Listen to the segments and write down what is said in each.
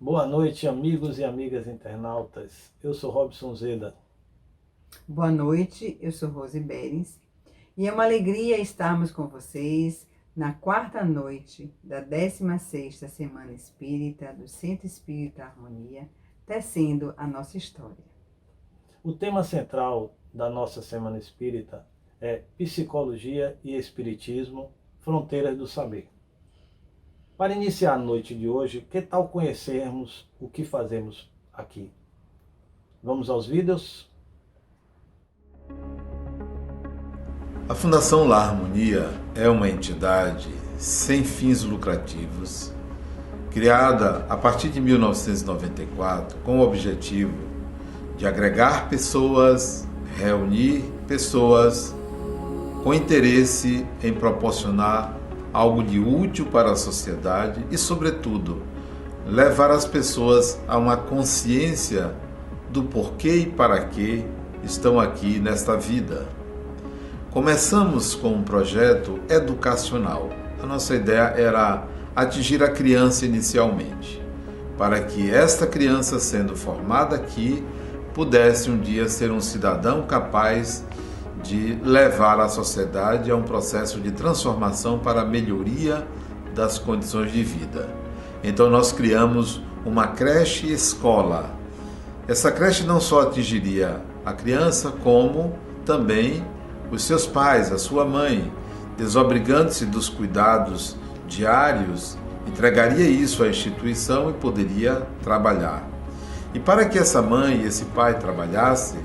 Boa noite, amigos e amigas internautas. Eu sou Robson Zeda. Boa noite, eu sou Rose Berens e é uma alegria estarmos com vocês na quarta noite da 16ª Semana Espírita do Centro Espírita Harmonia, tecendo a nossa história. O tema central da nossa Semana Espírita é Psicologia e Espiritismo, Fronteiras do Saber. Para iniciar a noite de hoje, que tal conhecermos o que fazemos aqui? Vamos aos vídeos? A Fundação Lar Harmonia é uma entidade sem fins lucrativos, criada a partir de 1994 com o objetivo de agregar pessoas, reunir pessoas com interesse em proporcionar algo de útil para a sociedade e, sobretudo, levar as pessoas a uma consciência do porquê e para que estão aqui nesta vida. Começamos com um projeto educacional. A nossa ideia era atingir a criança inicialmente, para que esta criança, sendo formada aqui, pudesse um dia ser um cidadão capaz de levar a sociedade a um processo de transformação para a melhoria das condições de vida. Então nós criamos uma creche escola. Essa creche não só atingiria a criança, como também os seus pais, a sua mãe, desobrigando-se dos cuidados diários, entregaria isso à instituição e poderia trabalhar. E para que essa mãe e esse pai trabalhassem,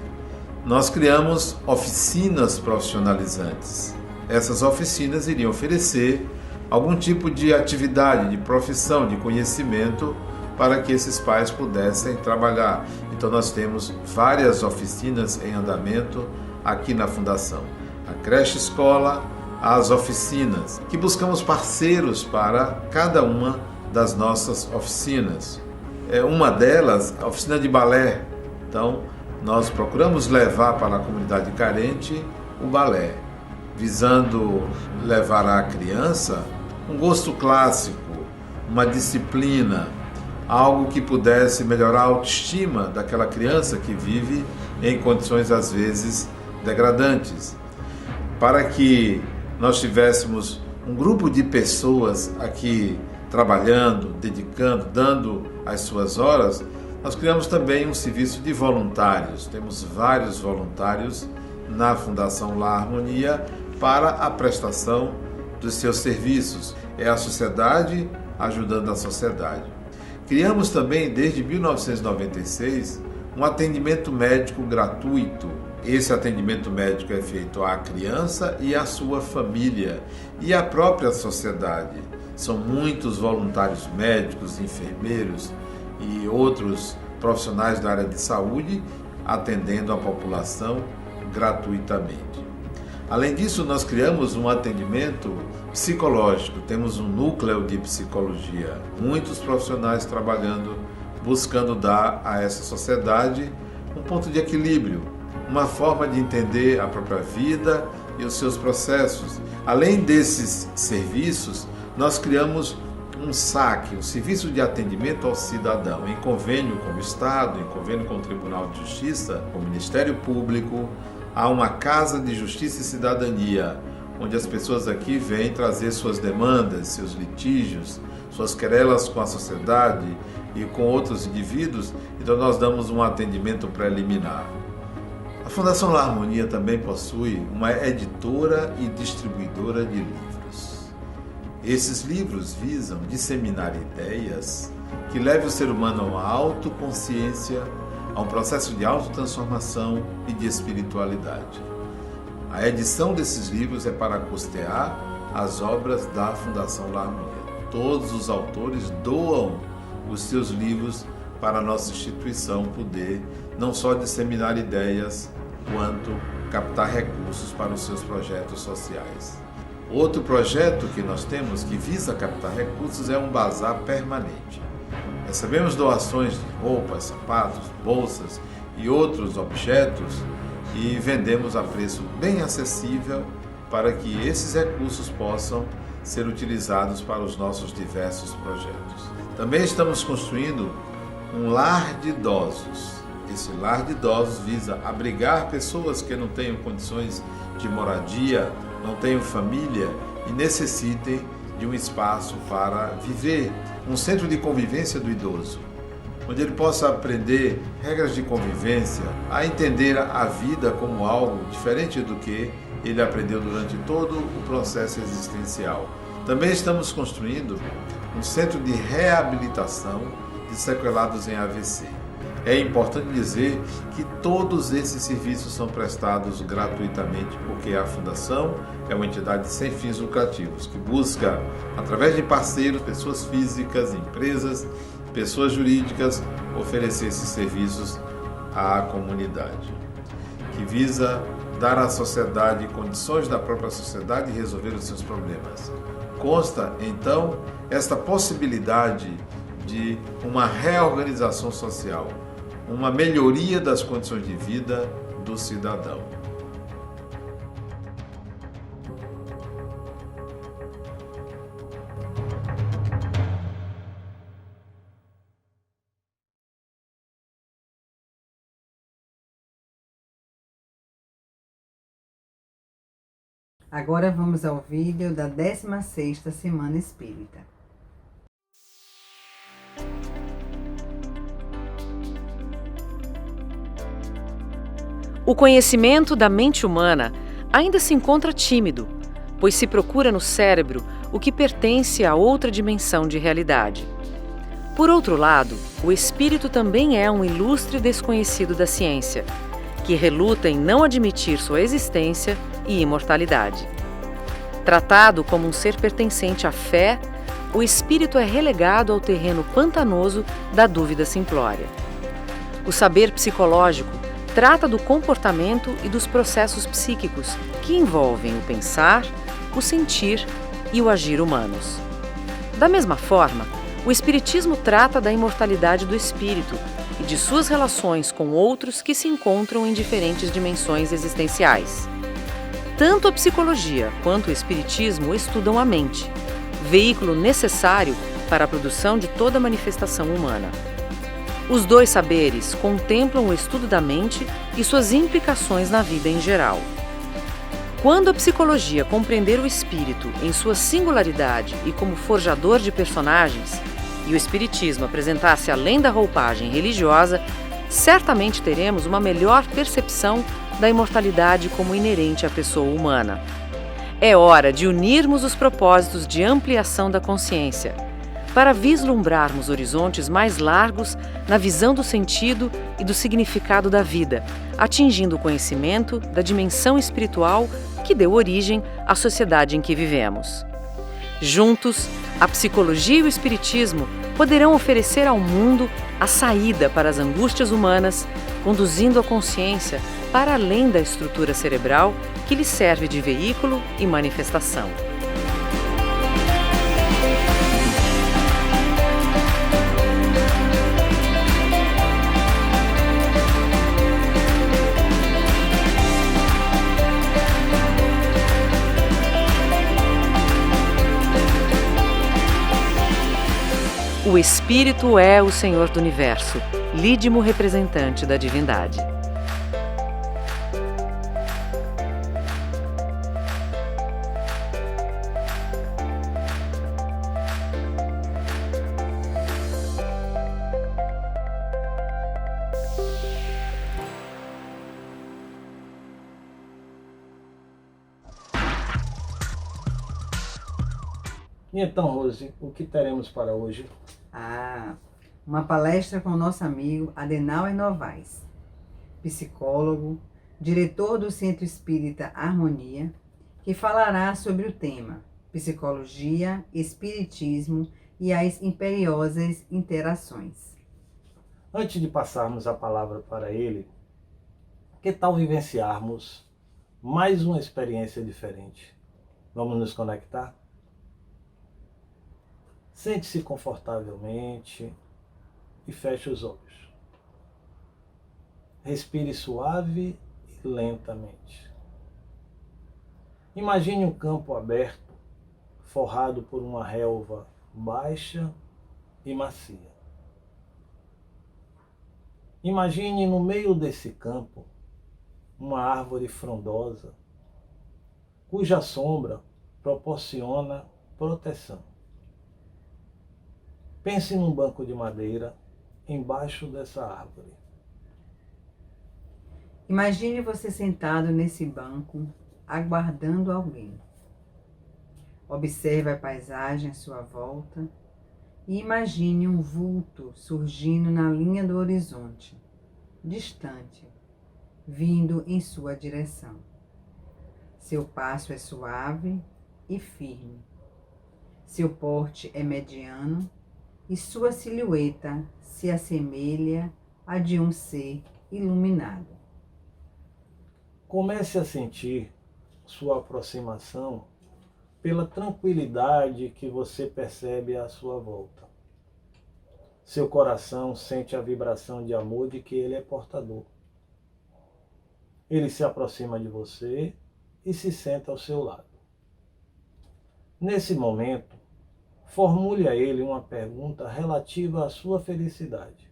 nós criamos oficinas profissionalizantes. Essas oficinas iriam oferecer algum tipo de atividade, de profissão, de conhecimento para que esses pais pudessem trabalhar. Então nós temos várias oficinas em andamento aqui na Fundação. A creche escola, as oficinas, que buscamos parceiros para cada uma das nossas oficinas. Uma delas, a oficina de balé. Então, nós procuramos levar para a comunidade carente o balé, visando levar à criança um gosto clássico, uma disciplina, algo que pudesse melhorar a autoestima daquela criança que vive em condições às vezes degradantes. Para que nós tivéssemos um grupo de pessoas aqui trabalhando, dedicando, dando as suas horas, nós criamos também um serviço de voluntários. Temos vários voluntários na Fundação Lar Harmonia para a prestação dos seus serviços. É a sociedade ajudando a sociedade. Criamos também, desde 1996, um atendimento médico gratuito. Esse atendimento médico é feito à criança e à sua família e à própria sociedade. São muitos voluntários médicos, enfermeiros e outros profissionais da área de saúde atendendo a população gratuitamente. Além disso, nós criamos um atendimento psicológico, temos um núcleo de psicologia, muitos profissionais trabalhando, buscando dar a essa sociedade um ponto de equilíbrio, uma forma de entender a própria vida e os seus processos. Além desses serviços, nós criamos um SAC, um Serviço de Atendimento ao Cidadão, em convênio com o Estado, em convênio com o Tribunal de Justiça, com o Ministério Público. Há uma Casa de Justiça e Cidadania, onde as pessoas aqui vêm trazer suas demandas, seus litígios, suas querelas com a sociedade e com outros indivíduos. Então nós damos um atendimento preliminar. A Fundação Lar Harmonia também possui uma editora e distribuidora de livros. Esses livros visam disseminar ideias que levem o ser humano a uma autoconsciência, a um processo de autotransformação e de espiritualidade. A edição desses livros é para custear as obras da Fundação Lar Harmonia. Todos os autores doam os seus livros para a nossa instituição poder não só disseminar ideias, quanto captar recursos para os seus projetos sociais. Outro projeto que nós temos que visa captar recursos é um bazar permanente. Recebemos doações de roupas, sapatos, bolsas e outros objetos e vendemos a preço bem acessível para que esses recursos possam ser utilizados para os nossos diversos projetos. Também estamos construindo um lar de idosos. Esse lar de idosos visa abrigar pessoas que não tenham condições de moradia, não tenham família e necessitem de um espaço para viver, um centro de convivência do idoso, onde ele possa aprender regras de convivência, a entender a vida como algo diferente do que ele aprendeu durante todo o processo existencial. Também estamos construindo um centro de reabilitação de sequelados em AVC. É importante dizer que todos esses serviços são prestados gratuitamente, porque a Fundação é uma entidade sem fins lucrativos, que busca, através de parceiros, pessoas físicas, empresas, pessoas jurídicas, oferecer esses serviços à comunidade, que visa dar à sociedade condições da própria sociedade de resolver os seus problemas. Consta, então, esta possibilidade de uma reorganização social, uma melhoria das condições de vida do cidadão. Agora vamos ao vídeo da 16ª Semana Espírita. O conhecimento da mente humana ainda se encontra tímido, pois se procura no cérebro o que pertence a outra dimensão de realidade. Por outro lado, o espírito também é um ilustre desconhecido da ciência, que reluta em não admitir sua existência e imortalidade. Tratado como um ser pertencente à fé, o espírito é relegado ao terreno pantanoso da dúvida simplória. O saber psicológico trata do comportamento e dos processos psíquicos que envolvem o pensar, o sentir e o agir humanos. Da mesma forma, o Espiritismo trata da imortalidade do espírito e de suas relações com outros que se encontram em diferentes dimensões existenciais. Tanto a psicologia quanto o Espiritismo estudam a mente, veículo necessário para a produção de toda manifestação humana. Os dois saberes contemplam o estudo da mente e suas implicações na vida em geral. Quando a psicologia compreender o espírito em sua singularidade e como forjador de personagens, e o espiritismo apresentar-se além da roupagem religiosa, certamente teremos uma melhor percepção da imortalidade como inerente à pessoa humana. É hora de unirmos os propósitos de ampliação da consciência, para vislumbrarmos horizontes mais largos na visão do sentido e do significado da vida, atingindo o conhecimento da dimensão espiritual que deu origem à sociedade em que vivemos. Juntos, a psicologia e o espiritismo poderão oferecer ao mundo a saída para as angústias humanas, conduzindo a consciência para além da estrutura cerebral que lhe serve de veículo e manifestação. O Espírito é o Senhor do Universo, lídimo representante da divindade. E então, Rose, o que teremos para hoje? Uma palestra com o nosso amigo Adenauer Novaes, psicólogo, diretor do Centro Espírita Harmonia, que falará sobre o tema Psicologia, Espiritismo e as imperiosas interações. Antes de passarmos a palavra para ele, que tal vivenciarmos mais uma experiência diferente? Vamos nos conectar? Sente-se confortavelmente e feche os olhos. Respire suave e lentamente. Imagine um campo aberto, forrado por uma relva baixa e macia. Imagine no meio desse campo uma árvore frondosa, cuja sombra proporciona proteção. Pense num banco de madeira embaixo dessa árvore. Imagine você sentado nesse banco, aguardando alguém. Observe a paisagem à sua volta e imagine um vulto surgindo na linha do horizonte, distante, vindo em sua direção. Seu passo é suave e firme. Seu porte é mediano e sua silhueta se assemelha à de um ser iluminado. Comece a sentir sua aproximação pela tranquilidade que você percebe à sua volta. Seu coração sente a vibração de amor de que ele é portador. Ele se aproxima de você e se senta ao seu lado. Nesse momento, formule a ele uma pergunta relativa à sua felicidade.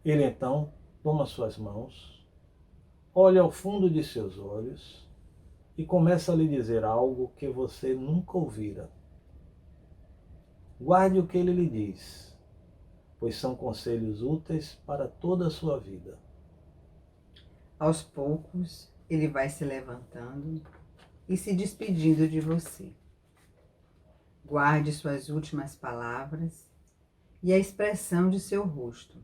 Ele então toma suas mãos, olha ao fundo de seus olhos e começa a lhe dizer algo que você nunca ouvira. Guarde o que ele lhe diz, pois são conselhos úteis para toda a sua vida. Aos poucos, ele vai se levantando e se despedindo de você. Guarde suas últimas palavras e a expressão de seu rosto.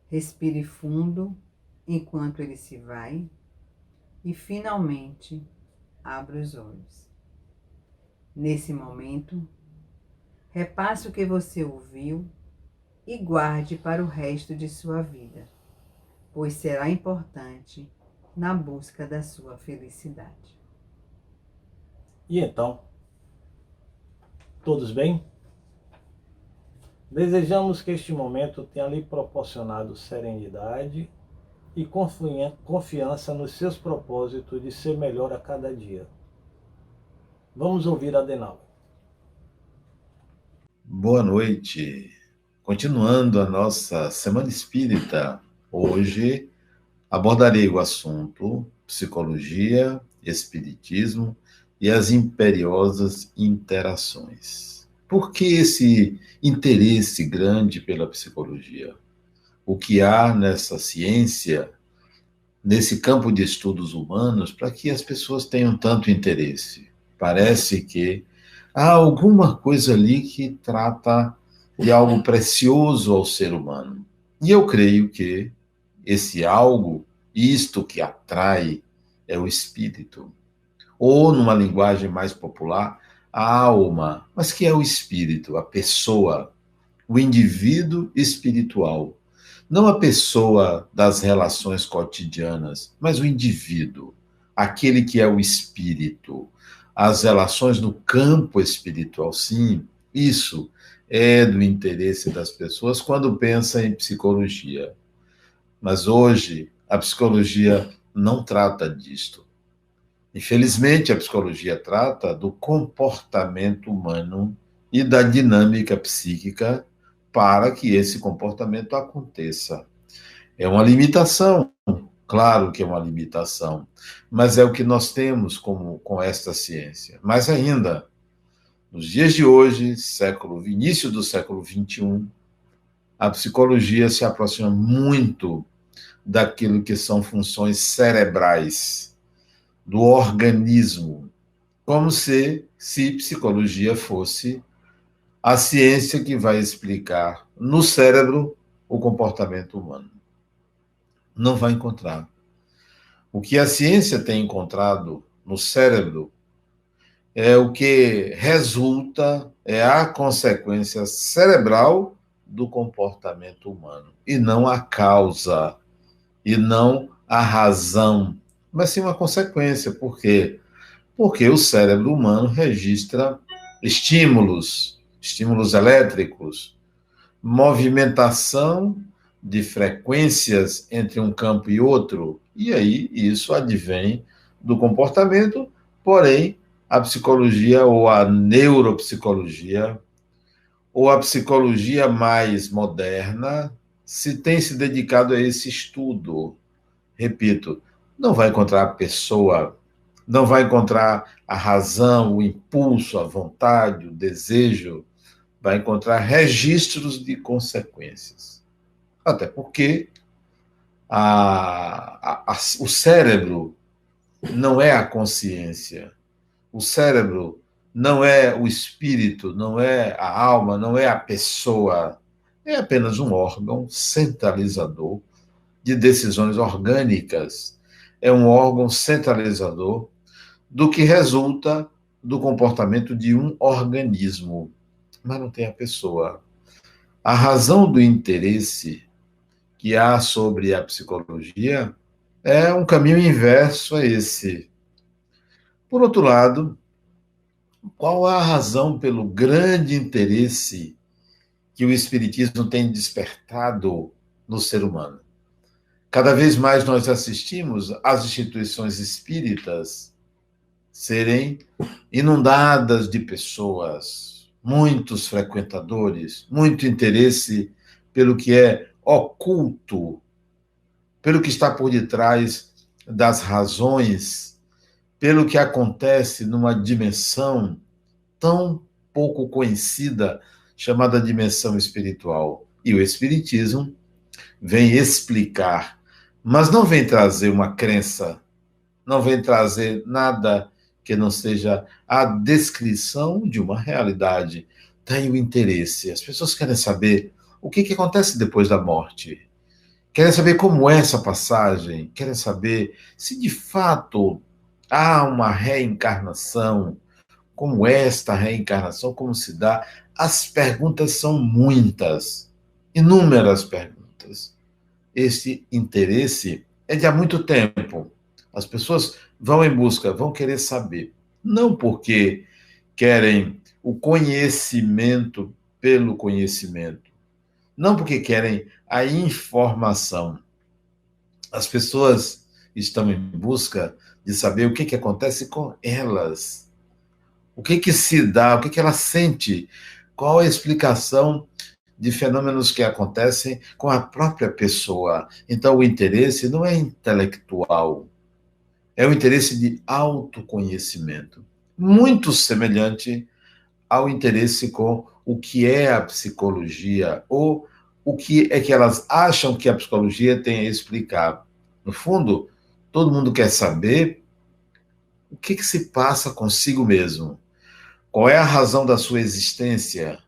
Respire fundo enquanto ele se vai e finalmente abra os olhos. Nesse momento, repasse o que você ouviu e guarde para o resto de sua vida, pois será importante na busca da sua felicidade. E então, todos bem? Desejamos que este momento tenha lhe proporcionado serenidade e confiança nos seus propósitos de ser melhor a cada dia. Vamos ouvir Adenauer. Boa noite. Continuando a nossa Semana Espírita, hoje abordarei o assunto psicologia, espiritismo e as imperiosas interações. Por que esse interesse grande pela psicologia? O que há nessa ciência, nesse campo de estudos humanos, para que as pessoas tenham tanto interesse? Parece que há alguma coisa ali que trata de algo precioso ao ser humano. E eu creio que esse algo, isto que atrai, é o espírito. Ou, numa linguagem mais popular, a alma. Mas que é o espírito, a pessoa, o indivíduo espiritual. Não a pessoa das relações cotidianas, mas o indivíduo, aquele que é o espírito. As relações no campo espiritual, sim, isso é do interesse das pessoas quando pensam em psicologia. Mas hoje a psicologia não trata disto. Infelizmente, a psicologia trata do comportamento humano e da dinâmica psíquica para que esse comportamento aconteça. É uma limitação, claro que é uma limitação, mas é o que nós temos com esta ciência. Mais ainda, nos dias de hoje, início do século XXI, a psicologia se aproxima muito daquilo que são funções cerebrais do organismo, como se psicologia fosse a ciência que vai explicar no cérebro o comportamento humano. Não vai encontrar. O que a ciência tem encontrado no cérebro é o que resulta, é a consequência cerebral do comportamento humano, e não a causa, e não a razão, mas sim uma consequência. Por quê? Porque o cérebro humano registra estímulos elétricos, movimentação de frequências entre um campo e outro, e aí isso advém do comportamento, porém a psicologia ou a neuropsicologia, ou a psicologia mais moderna, se tem se dedicado a esse estudo. Repito, não vai encontrar a pessoa, não vai encontrar a razão, o impulso, a vontade, o desejo, vai encontrar registros de consequências. Até porque o cérebro não é a consciência. O cérebro não é o espírito, não é a alma, não é a pessoa. É apenas um órgão centralizador de decisões orgânicas. É um órgão centralizador do que resulta do comportamento de um organismo. Mas não tem a pessoa. A razão do interesse que há sobre a psicologia é um caminho inverso a esse. Por outro lado, qual a razão pelo grande interesse que o Espiritismo tem despertado no ser humano? Cada vez mais nós assistimos às instituições espíritas serem inundadas de pessoas, muitos frequentadores, muito interesse pelo que é oculto, pelo que está por detrás das razões, pelo que acontece numa dimensão tão pouco conhecida, chamada dimensão espiritual. E o Espiritismo vem explicar, mas não vem trazer uma crença, não vem trazer nada que não seja a descrição de uma realidade. Tem o interesse. As pessoas querem saber o que acontece depois da morte. Querem saber como é essa passagem. Querem saber se de fato há uma reencarnação. Como é esta reencarnação? Como se dá? As perguntas são muitas. Inúmeras perguntas. Esse interesse é de há muito tempo. As pessoas vão em busca, vão querer saber. Não porque querem o conhecimento pelo conhecimento. Não porque querem a informação. As pessoas estão em busca de saber o que acontece com elas. O que se dá, o que ela sente. Qual a explicação de fenômenos que acontecem com a própria pessoa. Então, o interesse não é intelectual. É o interesse de autoconhecimento. Muito semelhante ao interesse com o que é a psicologia, ou o que é que elas acham que a psicologia tem a explicar. No fundo, todo mundo quer saber o que se passa consigo mesmo. Qual é a razão da sua existência?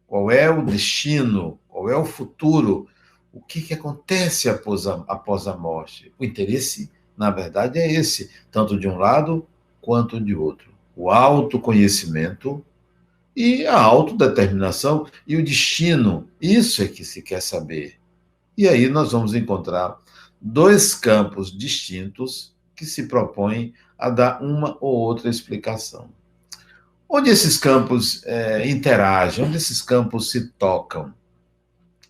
Qual é o destino? Qual é o futuro? O que acontece após a morte? O interesse, na verdade, é esse, tanto de um lado quanto de outro. O autoconhecimento e a autodeterminação e o destino. Isso é que se quer saber. E aí nós vamos encontrar dois campos distintos que se propõem a dar uma ou outra explicação. Onde esses campos interagem, onde esses campos se tocam?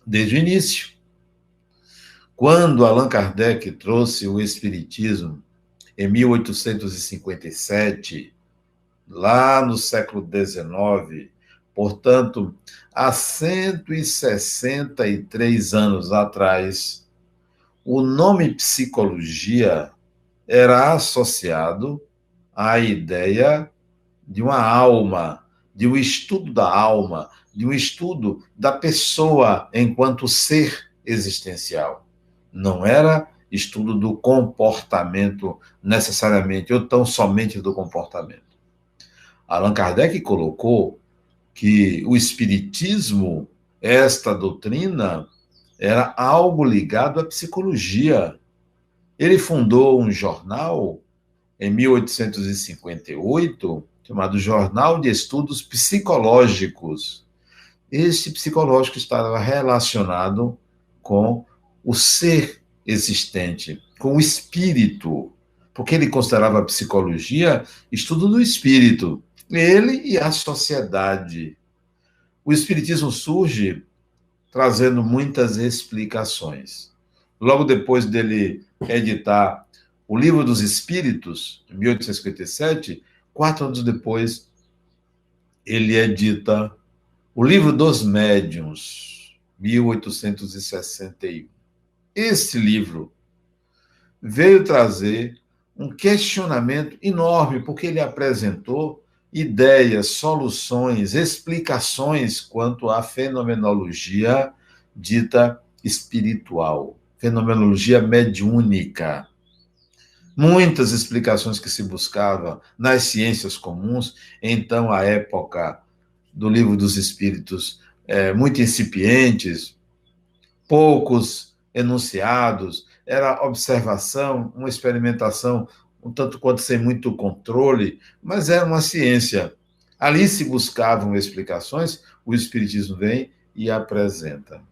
Desde o início. Quando Allan Kardec trouxe o Espiritismo em 1857, lá no século XIX, portanto, há 163 anos atrás, o nome psicologia era associado à ideia de uma alma, de um estudo da alma, de um estudo da pessoa enquanto ser existencial. Não era estudo do comportamento necessariamente, ou tão somente do comportamento. Allan Kardec colocou que o espiritismo, esta doutrina, era algo ligado à psicologia. Ele fundou um jornal em 1858, chamado Jornal de Estudos Psicológicos. Este psicológico estava relacionado com o ser existente, com o espírito, porque ele considerava a psicologia estudo do espírito, ele e a sociedade. O espiritismo surge trazendo muitas explicações. Logo depois dele editar o Livro dos Espíritos, em 1857, 4 anos depois, ele edita O Livro dos Médiuns, 1861. Esse livro veio trazer um questionamento enorme, porque ele apresentou ideias, soluções, explicações quanto à fenomenologia dita espiritual, fenomenologia mediúnica. Muitas explicações que se buscava nas ciências comuns, então a época do Livro dos Espíritos, muito incipientes, poucos enunciados, era observação, uma experimentação um tanto quanto sem muito controle, mas era uma ciência. Ali se buscavam explicações, o Espiritismo vem e apresenta.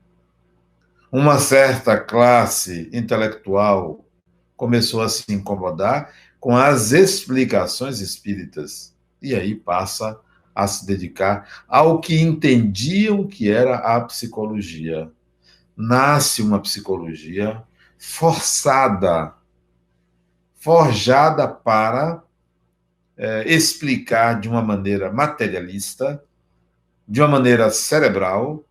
Uma certa classe intelectual começou a se incomodar com as explicações espíritas, e aí passa a se dedicar ao que entendiam que era a psicologia. Nasce uma psicologia forçada, forjada para explicar de uma maneira materialista, de uma maneira cerebral,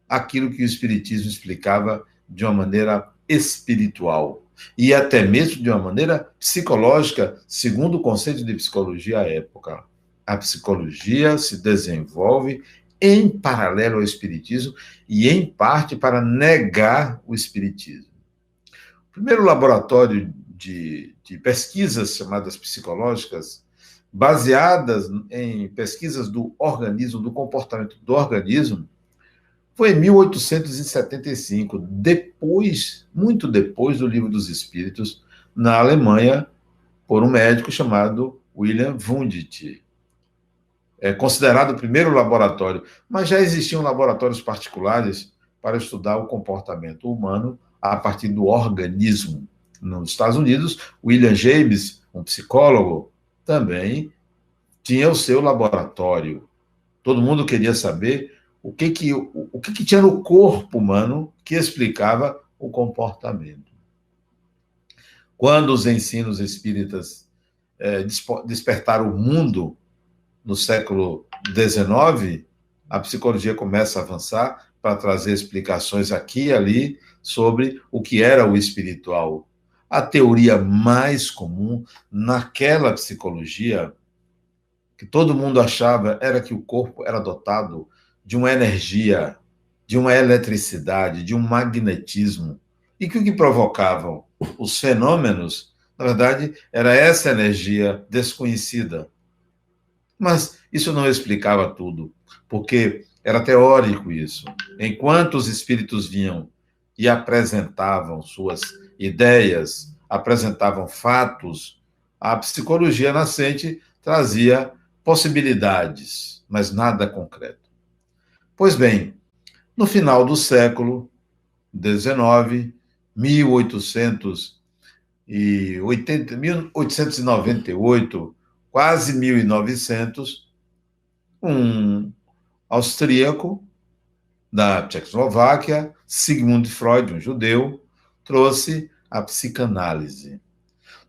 aquilo que o Espiritismo explicava de uma maneira espiritual e até mesmo de uma maneira psicológica, segundo o conceito de psicologia à época. A psicologia se desenvolve em paralelo ao Espiritismo e, em parte, para negar o Espiritismo. O primeiro laboratório de pesquisas chamadas psicológicas, baseadas em pesquisas do organismo, do comportamento do organismo, foi em 1875, muito depois do Livro dos Espíritos, na Alemanha, por um médico chamado William Wundt. É considerado o primeiro laboratório, mas já existiam laboratórios particulares para estudar o comportamento humano a partir do organismo. Nos Estados Unidos, William James, um psicólogo, também tinha o seu laboratório. Todo mundo queria saber o que tinha no corpo humano que explicava o comportamento. Quando os ensinos espíritas despertaram o mundo, no século XIX, a psicologia começa a avançar para trazer explicações aqui e ali sobre o que era o espiritual. A teoria mais comum naquela psicologia, que todo mundo achava, era que o corpo era dotado de uma energia, de uma eletricidade, de um magnetismo, e que o que provocavam os fenômenos, na verdade, era essa energia desconhecida. Mas isso não explicava tudo, porque era teórico isso. Enquanto os espíritos vinham e apresentavam suas ideias, apresentavam fatos, a psicologia nascente trazia possibilidades, mas nada concreto. Pois bem, no final do século XIX, 1898, quase 1900, um austríaco da Tchecoslováquia, Sigmund Freud, um judeu, trouxe a psicanálise.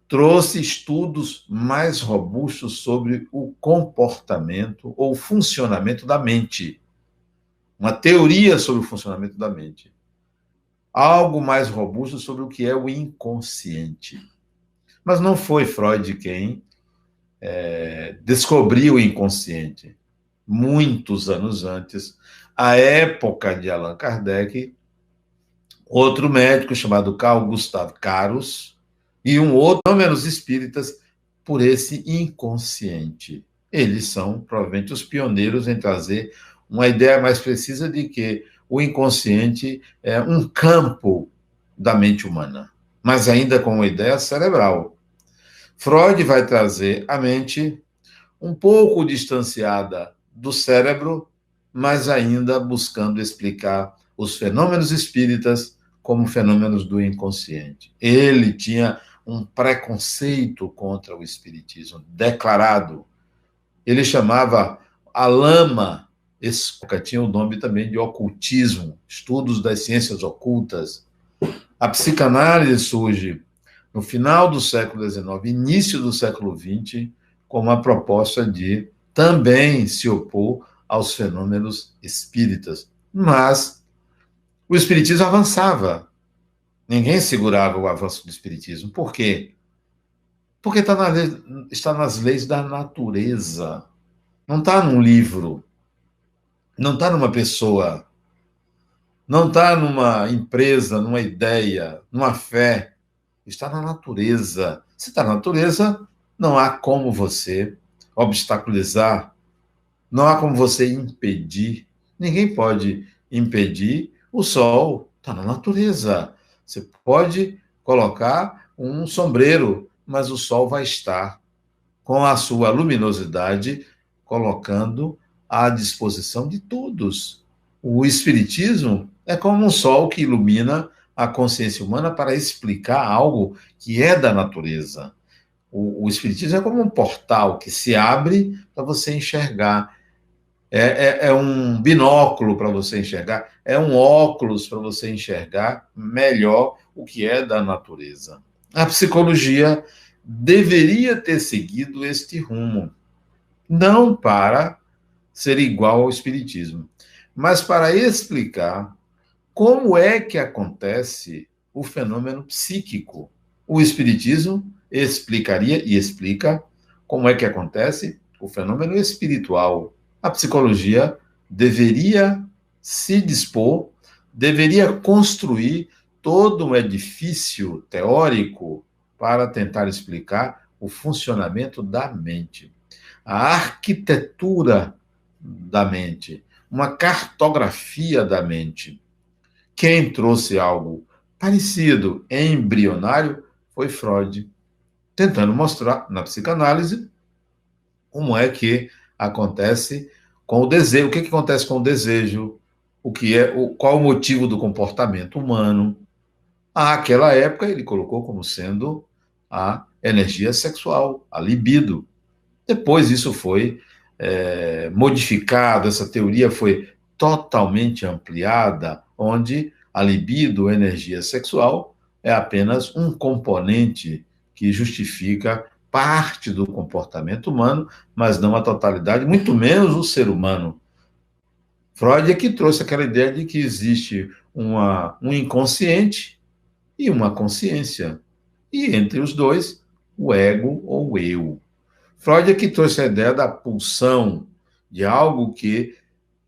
Trouxe estudos mais robustos sobre o comportamento ou funcionamento da mente. Uma teoria sobre o funcionamento da mente. Algo mais robusto sobre o que é o inconsciente. Mas não foi Freud quem descobriu o inconsciente. Muitos anos antes, a época de Allan Kardec, outro médico chamado Carl Gustav Carus e um outro, não menos espíritas, por esse inconsciente. Eles são, provavelmente, os pioneiros em trazer uma ideia mais precisa de que o inconsciente é um campo da mente humana, mas ainda com uma ideia cerebral. Freud vai trazer a mente um pouco distanciada do cérebro, mas ainda buscando explicar os fenômenos espíritas como fenômenos do inconsciente. Ele tinha um preconceito contra o espiritismo declarado. Ele chamava a lama, tinha o nome também de ocultismo, estudos das ciências ocultas. A psicanálise surge no final do século XIX, início do século XX, com uma proposta de também se opor aos fenômenos espíritas. Mas o espiritismo avançava. Ninguém segurava o avanço do espiritismo. Por quê? Porque está nas leis da natureza. Não está num livro, não está numa pessoa, não está numa empresa, numa ideia, numa fé. Está na natureza. Se está na natureza, não há como você obstaculizar, não há como você impedir. Ninguém pode impedir o sol. Está na natureza. Você pode colocar um sombreiro, mas o sol vai estar com a sua luminosidade colocando à disposição de todos. O espiritismo é como um sol que ilumina a consciência humana para explicar algo que é da natureza. O espiritismo é como um portal que se abre para você enxergar. É um binóculo para você enxergar, é um óculos para você enxergar melhor o que é da natureza. A psicologia deveria ter seguido este rumo, não para ser igual ao espiritismo, mas para explicar como é que acontece o fenômeno psíquico. O espiritismo explicaria e explica como é que acontece o fenômeno espiritual. A psicologia deveria se dispor, deveria construir todo um edifício teórico para tentar explicar o funcionamento da mente, a arquitetura da mente, uma cartografia da mente. Quem trouxe algo parecido, embrionário, foi Freud, tentando mostrar na psicanálise como é que acontece com o desejo, o que acontece com o desejo, qual o motivo do comportamento humano. Àquela época, ele colocou como sendo a energia sexual, a libido. Depois isso foi modificado, essa teoria foi totalmente ampliada, onde a libido, a energia sexual, é apenas um componente que justifica parte do comportamento humano, mas não a totalidade, muito menos o ser humano. Freud é que trouxe aquela ideia de que existe um inconsciente e uma consciência. E entre os dois, o ego ou o eu. Freud é que trouxe a ideia da pulsão, de algo que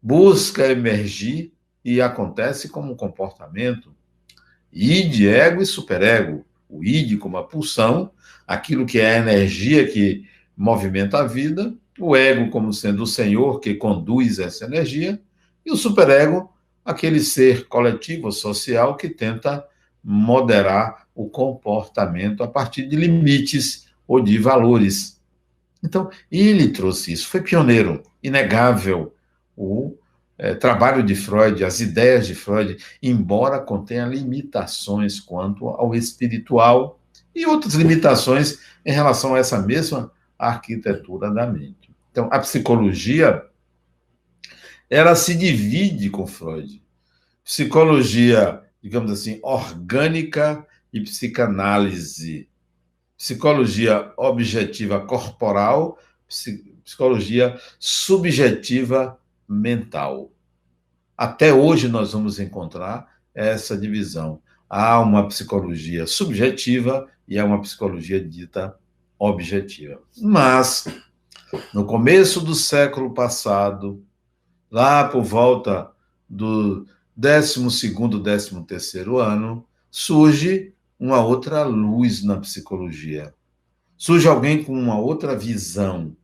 busca emergir e acontece como um comportamento. Id, ego e superego. O id como a pulsão, aquilo que é a energia que movimenta a vida, o ego como sendo o senhor que conduz essa energia, e o superego, aquele ser coletivo, social, que tenta moderar o comportamento a partir de limites ou de valores. Então, ele trouxe isso, foi pioneiro, inegável. O trabalho de Freud, as ideias de Freud, embora contenha limitações quanto ao espiritual e outras limitações em relação a essa mesma arquitetura da mente. Então, a psicologia, ela se divide com Freud. Psicologia, digamos assim, orgânica e psicanálise. Psicologia objetiva corporal, psicologia subjetiva mental. Até hoje nós vamos encontrar essa divisão. Há uma psicologia subjetiva e há uma psicologia dita objetiva. Mas, no começo do século passado, lá por volta do 12º, 13º ano, surge uma outra luz na psicologia. Surge alguém com uma outra visão.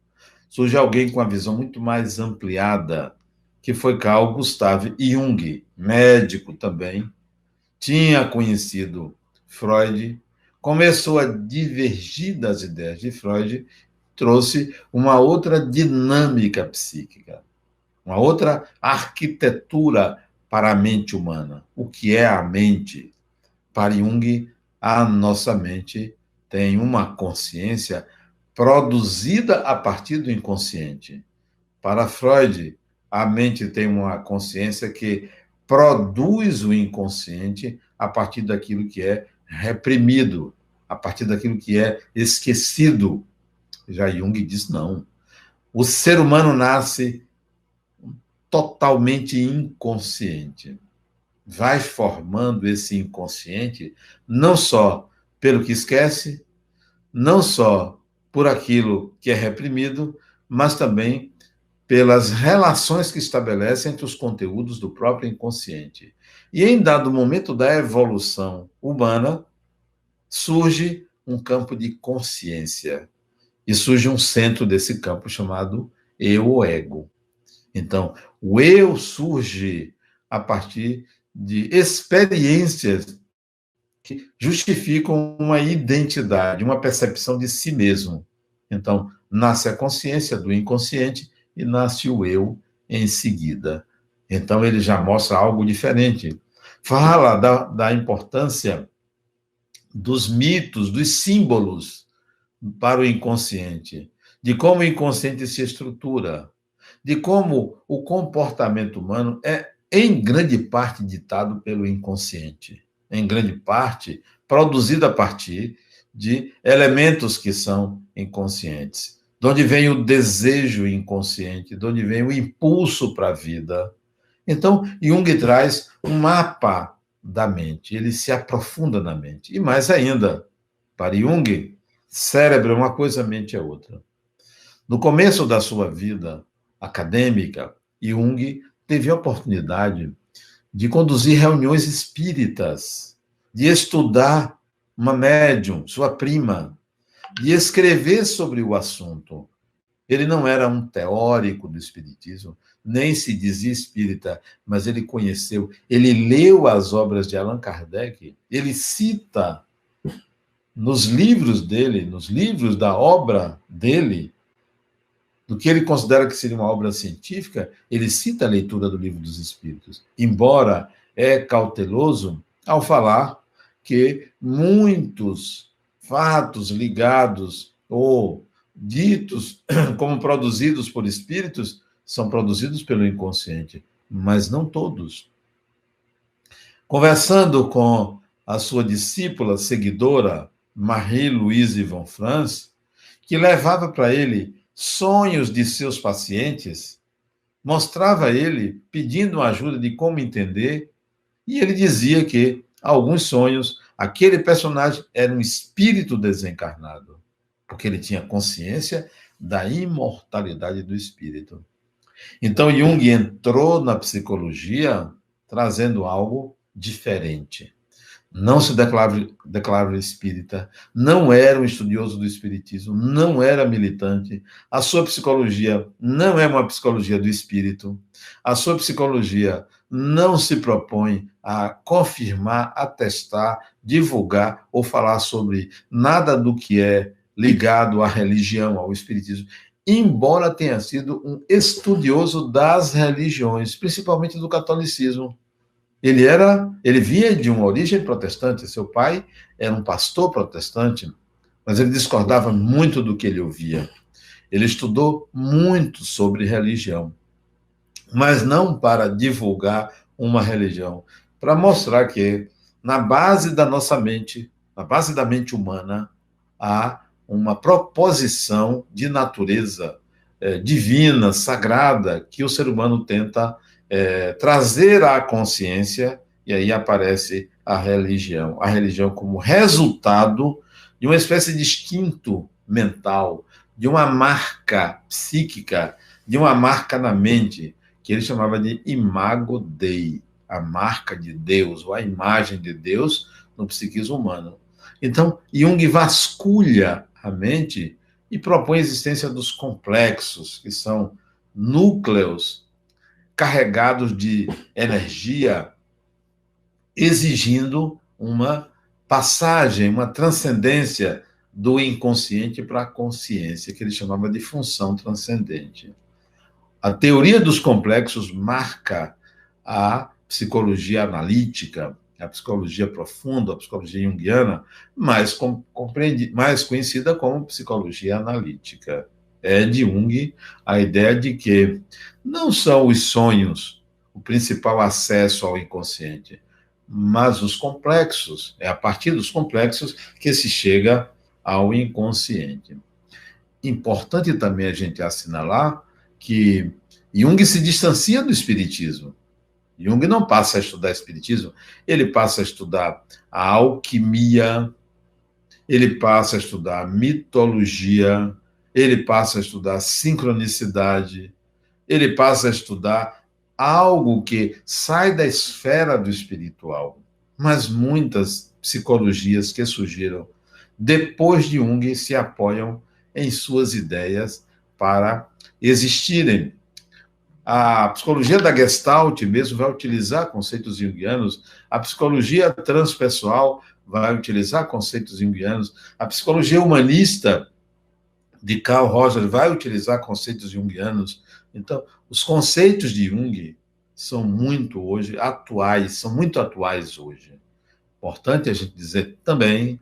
Surge alguém com uma visão muito mais ampliada, que foi Carl Gustav Jung, médico também, tinha conhecido Freud, começou a divergir das ideias de Freud, trouxe uma outra dinâmica psíquica, uma outra arquitetura para a mente humana. O que é a mente? Para Jung, a nossa mente tem uma consciência produzida a partir do inconsciente. Para Freud, a mente tem uma consciência que produz o inconsciente a partir daquilo que é reprimido, a partir daquilo que é esquecido. Já Jung diz não. O ser humano nasce totalmente inconsciente. Vai formando esse inconsciente não só pelo que esquece, não só por aquilo que é reprimido, mas também pelas relações que estabelece entre os conteúdos do próprio inconsciente. E em dado momento da evolução humana, surge um campo de consciência. E surge um centro desse campo chamado eu ou ego. Então, o eu surge a partir de experiências que justificam uma identidade, uma percepção de si mesmo. Então, nasce a consciência do inconsciente e nasce o eu em seguida. Então, ele já mostra algo diferente. Fala da importância dos mitos, dos símbolos para o inconsciente, de como o inconsciente se estrutura, de como o comportamento humano é, em grande parte, ditado pelo inconsciente, em grande parte, produzido a partir de elementos que são inconscientes. De onde vem o desejo inconsciente, de onde vem o impulso para a vida. Então, Jung traz um mapa da mente, ele se aprofunda na mente. E mais ainda, para Jung, cérebro é uma coisa, mente é outra. No começo da sua vida acadêmica, Jung teve a oportunidade de conduzir reuniões espíritas, de estudar uma médium, sua prima, de escrever sobre o assunto. Ele não era um teórico do espiritismo, nem se dizia espírita, mas ele conheceu, ele leu as obras de Allan Kardec, ele cita nos livros dele, nos livros da obra dele, do que ele considera que seria uma obra científica, ele cita a leitura do Livro dos Espíritos, embora é cauteloso ao falar que muitos fatos ligados ou ditos como produzidos por espíritos são produzidos pelo inconsciente, mas não todos. Conversando com a sua discípula, seguidora, Marie-Louise von Franz, que levava para ele sonhos de seus pacientes, mostrava a ele pedindo ajuda de como entender, e ele dizia que alguns sonhos, aquele personagem era um espírito desencarnado, porque ele tinha consciência da imortalidade do espírito. Então Jung entrou na psicologia trazendo algo diferente. Não se declarava espírita, não era um estudioso do espiritismo, não era militante. A sua psicologia não é uma psicologia do espírito. A sua psicologia não se propõe a confirmar, atestar, divulgar ou falar sobre nada do que é ligado à religião, ao espiritismo, embora tenha sido um estudioso das religiões, principalmente do catolicismo. Ele vinha de uma origem protestante, seu pai era um pastor protestante, mas ele discordava muito do que ele ouvia. Ele estudou muito sobre religião, mas não para divulgar uma religião, para mostrar que na base da nossa mente, na base da mente humana, há uma proposição de natureza divina, sagrada, que o ser humano tenta trazer à consciência, e aí aparece a religião como resultado de uma espécie de instinto mental, de uma marca psíquica, de uma marca na mente, que ele chamava de imago Dei, a marca de Deus, ou a imagem de Deus no psiquismo humano. Então, Jung vasculha a mente e propõe a existência dos complexos, que são núcleos carregados de energia, exigindo uma passagem, uma transcendência do inconsciente para a consciência, que ele chamava de função transcendente. A teoria dos complexos marca a psicologia analítica, a psicologia profunda, a psicologia junguiana, mais conhecida como psicologia analítica. É de Jung a ideia de que não são os sonhos o principal acesso ao inconsciente, mas os complexos. É a partir dos complexos que se chega ao inconsciente. importante também a gente assinalar que Jung se distancia do espiritismo. Jung não passa a estudar espiritismo, ele passa a estudar a alquimia, ele passa a estudar mitologia, ele passa a estudar sincronicidade, ele passa a estudar algo que sai da esfera do espiritual. Mas muitas psicologias que surgiram depois de Jung se apoiam em suas ideias para existirem. A psicologia da Gestalt mesmo vai utilizar conceitos junguianos, a psicologia transpessoal vai utilizar conceitos junguianos, a psicologia humanista de Carl Rogers vai utilizar conceitos junguianos. Então, os conceitos de Jung são muito atuais hoje. Importante a gente dizer também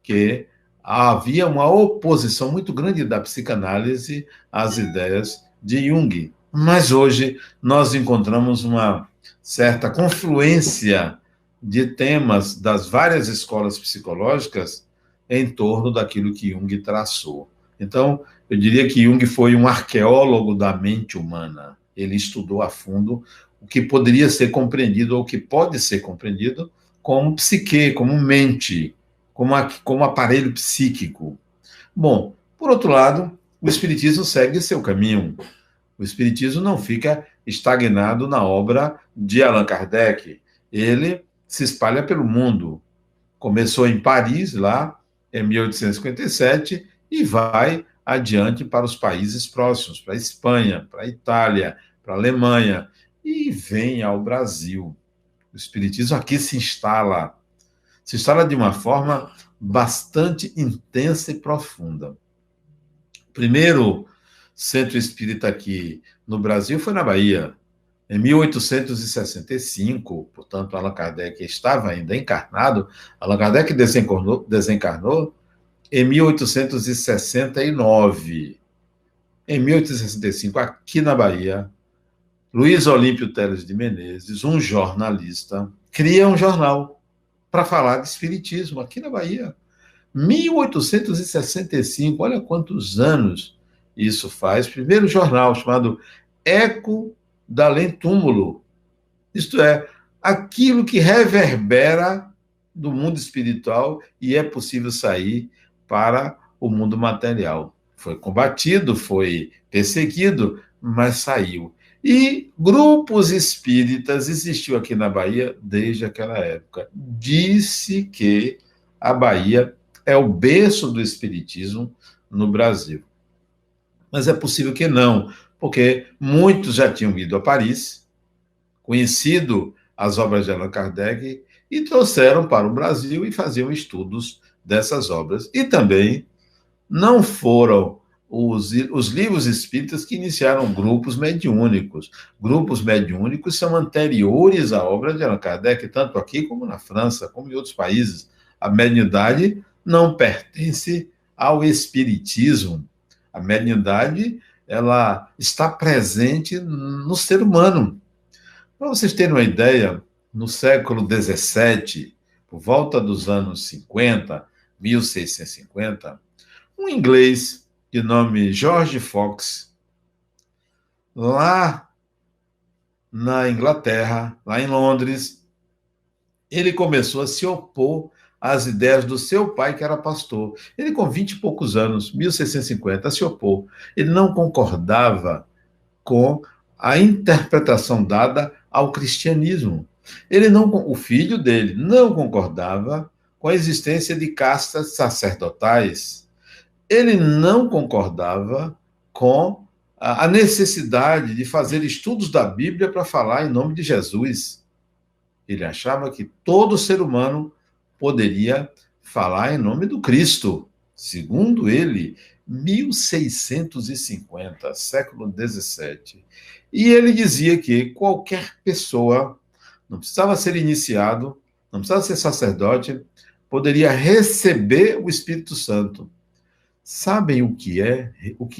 que havia uma oposição muito grande da psicanálise às ideias de Jung. Mas hoje nós encontramos uma certa confluência de temas das várias escolas psicológicas em torno daquilo que Jung traçou. Então, eu diria que Jung foi um arqueólogo da mente humana. Ele estudou a fundo o que poderia ser compreendido ou o que pode ser compreendido como psique, como mente, como aparelho psíquico. Bom, por outro lado, o Espiritismo segue seu caminho. O Espiritismo não fica estagnado na obra de Allan Kardec. Ele se espalha pelo mundo. Começou em Paris, lá, em 1857, e vai adiante para os países próximos, para a Espanha, para a Itália, para a Alemanha, e vem ao Brasil. O Espiritismo aqui se instala de uma forma bastante intensa e profunda. O primeiro centro espírita aqui no Brasil foi na Bahia, em 1865, portanto, Allan Kardec estava ainda encarnado. Allan Kardec desencarnou em 1869. Em 1865, aqui na Bahia, Luiz Olímpio Teles de Menezes, um jornalista, cria um jornal para falar de espiritismo aqui na Bahia. 1865, olha quantos anos isso faz. Primeiro jornal chamado Eco da Além Túmulo. Isto é, aquilo que reverbera do mundo espiritual e é possível sair para o mundo material. Foi combatido, foi perseguido, mas saiu. E grupos espíritas existiu aqui na Bahia desde aquela época. Disse que a Bahia é o berço do espiritismo no Brasil. Mas é possível que não, porque muitos já tinham ido a Paris, conhecido as obras de Allan Kardec, e trouxeram para o Brasil e faziam estudos dessas obras. E também não foram os livros espíritas que iniciaram grupos mediúnicos. Grupos mediúnicos são anteriores à obra de Allan Kardec, tanto aqui como na França, como em outros países. A mediunidade não pertence ao espiritismo. A mediunidade, ela está presente no ser humano. Para vocês terem uma ideia, no século XVII, por volta dos anos 50, 1650, um inglês de nome George Fox, lá na Inglaterra, lá em Londres, ele começou a se opor às ideias do seu pai, que era pastor. Ele, com 20 e poucos anos, 1650, se opôs. Ele não concordava com a interpretação dada ao cristianismo. O filho dele não concordava com a existência de castas sacerdotais. Ele não concordava com a necessidade de fazer estudos da Bíblia para falar em nome de Jesus. Ele achava que todo ser humano poderia falar em nome do Cristo. Segundo ele, 1650, século XVII. E ele dizia que qualquer pessoa, não precisava ser iniciado, não precisava ser sacerdote, poderia receber o Espírito Santo. Sabem o que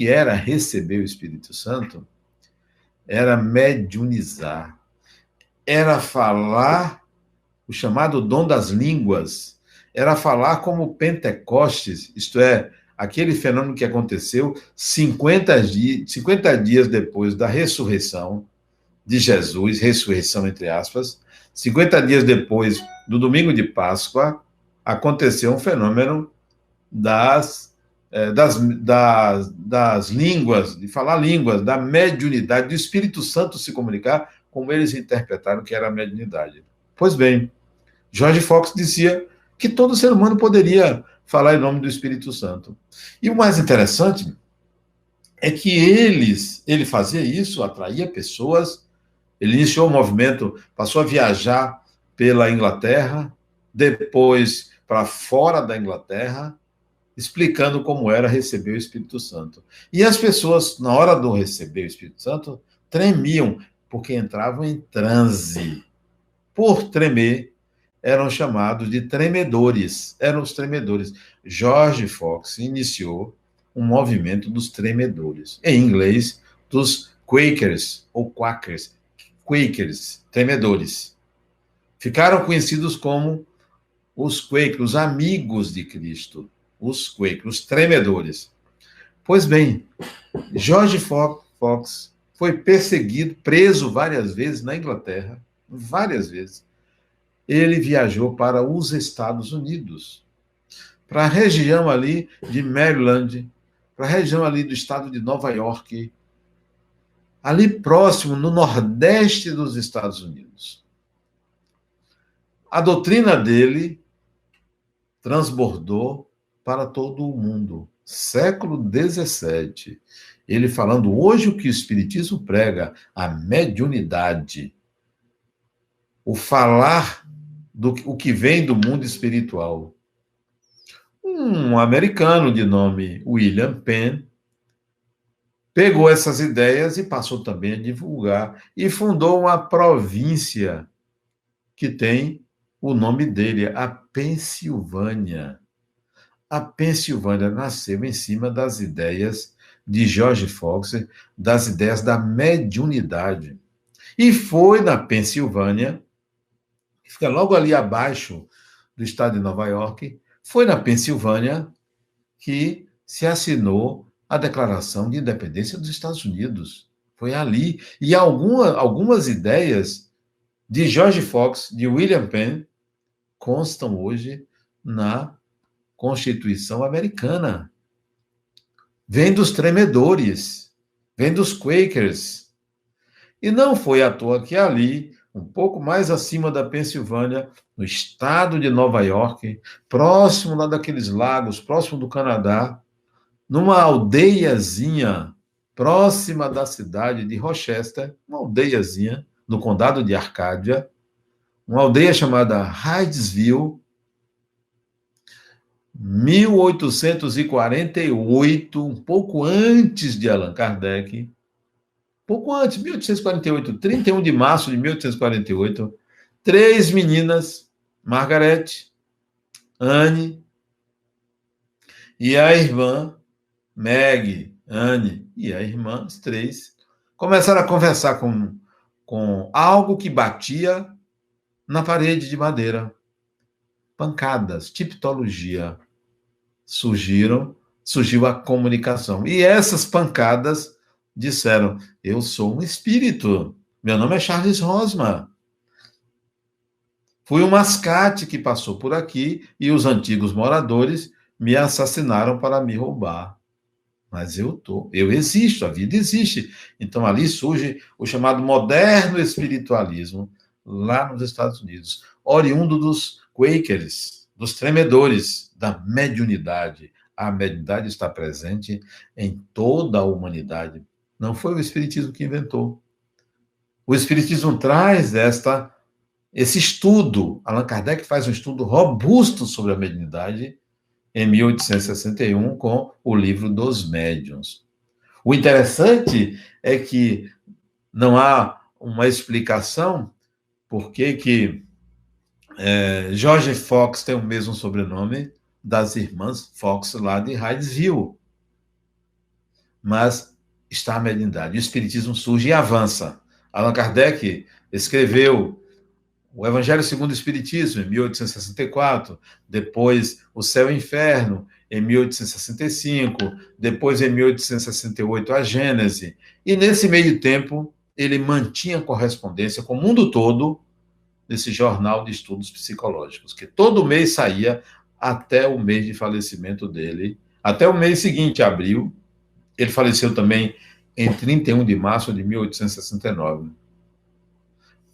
era receber o Espírito Santo? Era mediunizar. Era falar o chamado dom das línguas, era falar como Pentecostes, isto é, aquele fenômeno que aconteceu 50 dias depois da ressurreição de Jesus, ressurreição entre aspas, 50 dias depois do domingo de Páscoa, aconteceu um fenômeno das línguas, de falar línguas, da mediunidade, do Espírito Santo se comunicar, como eles interpretaram que era a mediunidade. Pois bem, George Fox dizia que todo ser humano poderia falar em nome do Espírito Santo. E o mais interessante é que ele fazia isso, atraía pessoas, ele iniciou o movimento, passou a viajar pela Inglaterra, depois para fora da Inglaterra, explicando como era receber o Espírito Santo. E as pessoas, na hora do receber o Espírito Santo, tremiam, porque entravam em transe. Por tremer, eram chamados de tremedores. Eram os tremedores. George Fox iniciou um movimento dos tremedores. Em inglês, dos Quakers, ou Quakers. Quakers, tremedores. Ficaram conhecidos como os Quakers, os amigos de Cristo. Os Quakers, os tremedores. Pois bem, George Fox foi perseguido, preso várias vezes na Inglaterra, várias vezes. Ele viajou para os Estados Unidos, para a região ali de Maryland, para a região ali do estado de Nova York, ali próximo, no nordeste dos Estados Unidos. A doutrina dele transbordou para todo o mundo. Século XVII. Ele falando hoje o que o Espiritismo prega, a mediunidade. O falar o que vem do mundo espiritual. Um americano de nome William Penn pegou essas ideias e passou também a divulgar e fundou uma província que tem o nome dele, a Pensilvânia. A Pensilvânia nasceu em cima das ideias de George Fox, das ideias da mediunidade. E foi na Pensilvânia, que fica logo ali abaixo do estado de Nova York, foi na Pensilvânia que se assinou a Declaração de Independência dos Estados Unidos. Foi ali. E algumas ideias de George Fox, de William Penn, constam hoje na Constituição Americana. Vem dos tremedores, vem dos Quakers. E não foi à toa que ali, um pouco mais acima da Pensilvânia, no estado de Nova York, próximo lá daqueles lagos, próximo do Canadá, numa aldeiazinha próxima da cidade de Rochester, uma aldeiazinha no condado de Arcádia, uma aldeia chamada Hydesville, 1848, um pouco antes de Allan Kardec, pouco antes, 1848, 31 de março de 1848, 3 meninas, Margaret, Anne e a irmã Meg, Anne e a irmã, as 3, começaram a conversar com algo que batia na parede de madeira. Pancadas, tipologia. Surgiu a comunicação. E essas pancadas disseram: eu sou um espírito, meu nome é Charles Rosman. Fui um mascate que passou por aqui e os antigos moradores me assassinaram para me roubar. Mas eu existo, a vida existe. Então ali surge o chamado moderno espiritualismo, lá nos Estados Unidos, oriundo dos Quakers, dos tremedores, da mediunidade. A mediunidade está presente em toda a humanidade. Não foi o Espiritismo que inventou. O Espiritismo traz esse estudo. Allan Kardec faz um estudo robusto sobre a mediunidade em 1861 com o livro dos Médiuns. O interessante é que não há uma explicação por que George Fox tem o mesmo sobrenome das irmãs Fox lá de Hydesville. Mas está a mediunidade. O Espiritismo surge e avança. Allan Kardec escreveu o Evangelho segundo o Espiritismo, em 1864, depois O Céu e o Inferno, em 1865, depois em 1868 a Gênese, e nesse meio tempo ele mantinha correspondência com o mundo todo desse jornal de estudos psicológicos, que todo mês saía até o mês de falecimento dele, até o mês seguinte, abril. Ele faleceu também em 31 de março de 1869.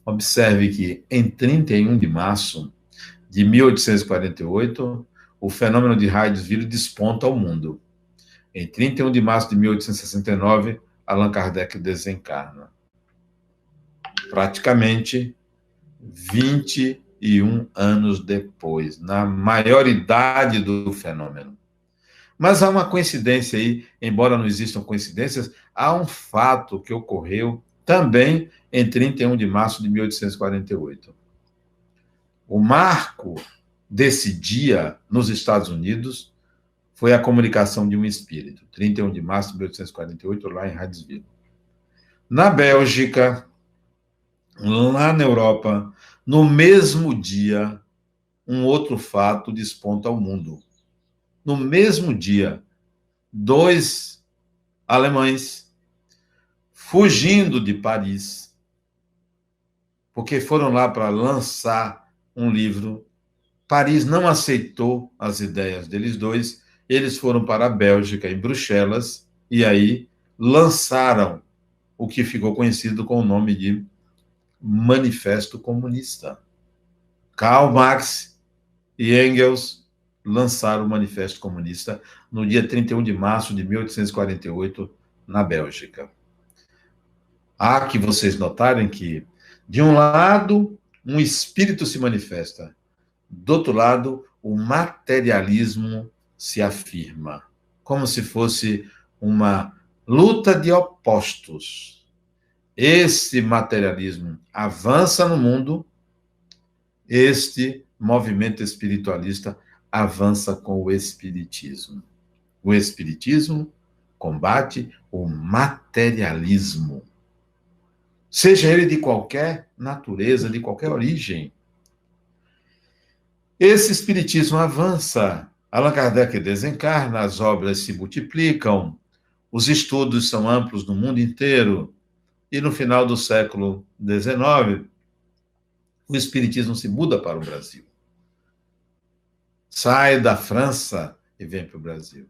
Observe que em 31 de março de 1848, o fenômeno de Hydesville desponta ao mundo. Em 31 de março de 1869, Allan Kardec desencarna. Praticamente 21 anos depois, na maioridade do fenômeno. Mas há uma coincidência aí, embora não existam coincidências, há um fato que ocorreu também em 31 de março de 1848. O marco desse dia nos Estados Unidos foi a comunicação de um espírito, 31 de março de 1848, lá em Hydesville. Na Bélgica, lá na Europa, no mesmo dia, um outro fato desponta ao mundo. No mesmo dia, 2 alemães fugindo de Paris, porque foram lá para lançar um livro. Paris não aceitou as ideias deles dois, eles foram para a Bélgica, em Bruxelas, e aí lançaram o que ficou conhecido com o nome de Manifesto Comunista. Karl Marx e Engels lançaram o Manifesto Comunista no dia 31 de março de 1848, na Bélgica. Há que vocês notarem que, de um lado, um espírito se manifesta, do outro lado, o materialismo se afirma, como se fosse uma luta de opostos. Esse materialismo avança no mundo, este movimento espiritualista avança com o espiritismo. O espiritismo combate o materialismo, seja ele de qualquer natureza, de qualquer origem. Esse espiritismo avança, Allan Kardec desencarna, as obras se multiplicam, os estudos são amplos no mundo inteiro, e no final do século XIX, o espiritismo se muda para o Brasil. Sai da França e vem para o Brasil.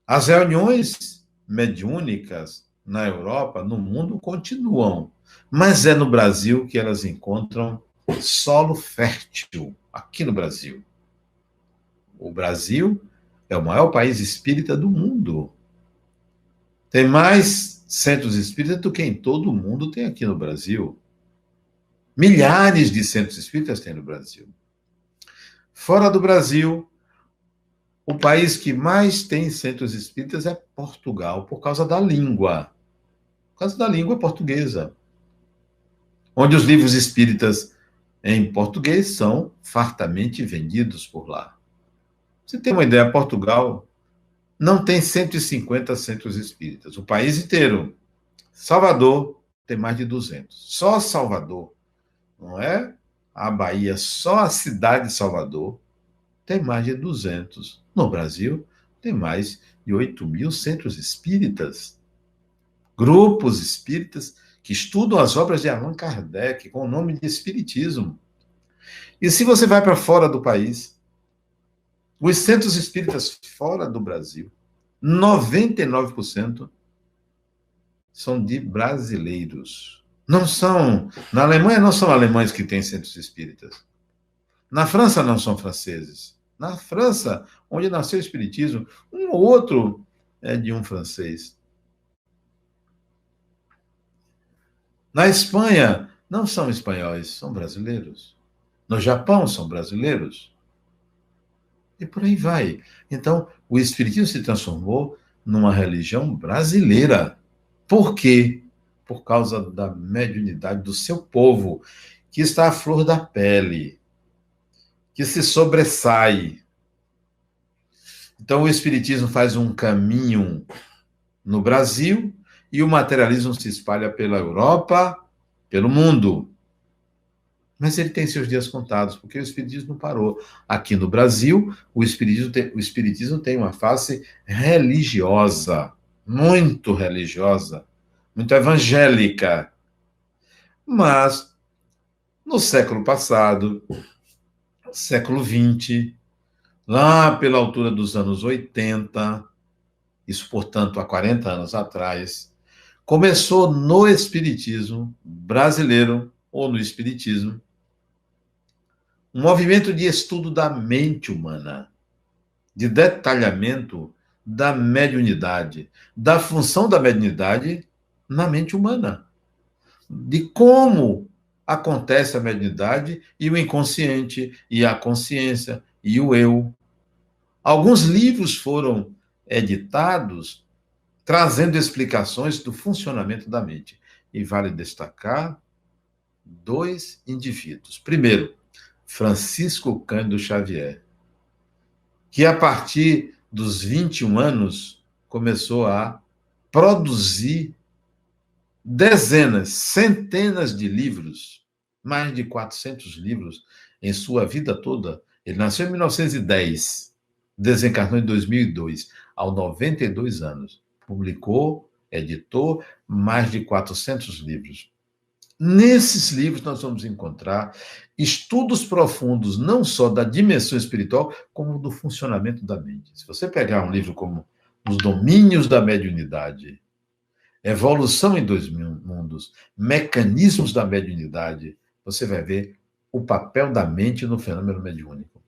As reuniões mediúnicas na Europa, no mundo, continuam, mas é no Brasil que elas encontram solo fértil, aqui no Brasil. O Brasil é o maior país espírita do mundo. Tem mais centros espíritas do que em todo o mundo tem aqui no Brasil. Milhares de centros espíritas tem no Brasil. Fora do Brasil, o país que mais tem centros espíritas é Portugal, por causa da língua. Por causa da língua portuguesa. Onde os livros espíritas em português são fartamente vendidos por lá. Você tem uma ideia, Portugal não tem 150 centros espíritas. O país inteiro. Salvador tem mais de 200. Só Salvador, não é a Bahia, só a cidade de Salvador tem mais de 200. No Brasil, tem mais de 8.000 centros espíritas. Grupos espíritas que estudam as obras de Allan Kardec com o nome de espiritismo. E se você vai para fora do país, os centros espíritas fora do Brasil, 99% são de brasileiros. Não são, na Alemanha não são alemães que têm centros espíritas. Na França não são franceses. Na França, onde nasceu o espiritismo, um ou outro é de um francês. Na Espanha, não são espanhóis, são brasileiros. No Japão, são brasileiros. E por aí vai. Então, o espiritismo se transformou numa religião brasileira. Por quê? Por causa da mediunidade do seu povo, que está à flor da pele, que se sobressai. Então, o espiritismo faz um caminho no Brasil e o materialismo se espalha pela Europa, pelo mundo. Mas ele tem seus dias contados, porque o Espiritismo não parou. Aqui no Brasil, o Espiritismo tem uma face religiosa, muito religiosa, muito evangélica. Mas, no século passado, século XX, lá pela altura dos anos 80, isso, portanto, há 40 anos atrás, começou no Espiritismo brasileiro, ou no Espiritismo, um movimento de estudo da mente humana, de detalhamento da mediunidade, da função da mediunidade na mente humana, de como acontece a mediunidade e o inconsciente, e a consciência, e o eu. Alguns livros foram editados trazendo explicações do funcionamento da mente. E vale destacar dois indivíduos. Primeiro, Francisco Cândido Xavier, que a partir dos 21 anos começou a produzir dezenas, centenas de livros, mais de 400 livros em sua vida toda. Ele nasceu em 1910, desencarnou em 2002, aos 92 anos. Publicou, editou mais de 400 livros. Nesses livros nós vamos encontrar estudos profundos, não só da dimensão espiritual, como do funcionamento da mente. Se você pegar um livro como Os Domínios da Mediunidade, Evolução em Dois Mundos, Mecanismos da Mediunidade, você vai ver o papel da mente no fenômeno mediúnico.